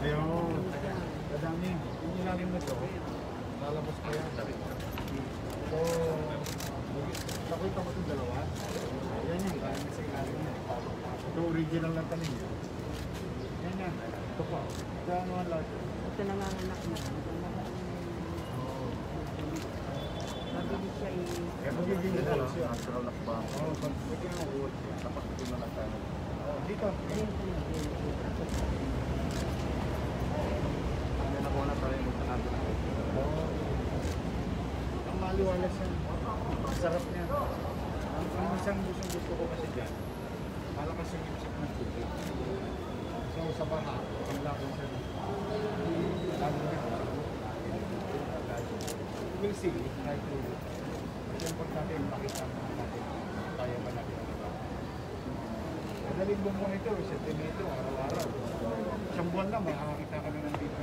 Ayun. Kadami. Yung ilalim na to, lalabas pa yan. So, nakita ko itong dalawa. Yan yan. Kaya sa ilalim niya. Ito original lang tanin. Yan yan. Ito pa. Kaya ano ang lahat? Ito nanganganak na. Mabilis siya Kaya magiging dito siya. Natural na ba? Oo. Magiging ako. Tapos ito na lang tayo. Dito. Ang maliwalas yan. Sarap niya. Ang isang gusto ko kasi dyan, malakas yung imsak ng tubig. So sa baha, ang laban siya. Lalo niya. We'll see. Try to. Kasi yung natin, makita natin. Kaya ba natin ang iba. Madaling bumbong ito, sentimeter, araw-araw. Isang buwan lang, makakakita kami ng dito.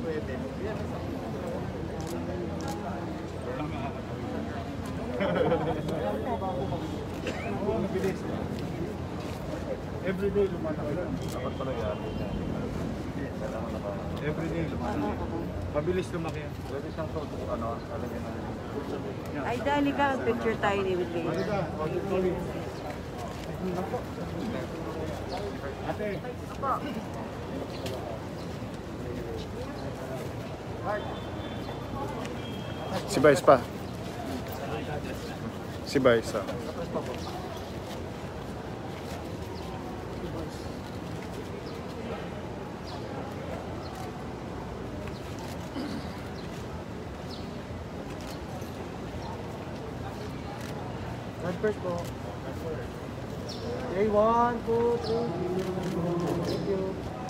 Pwede. Oo, mabilis. Everyday lumalaki. Dapat pala yan. Everyday lumalaki. Mabilis lumaki. Pwede siyang to, ano, alagyan na. Ay, dali ka. Picture tayo ni Willie. Marida, auditorium. Ate. Si Vice pa. Si Vice. Right first po. Okay, 1, 2, 3. Thank you.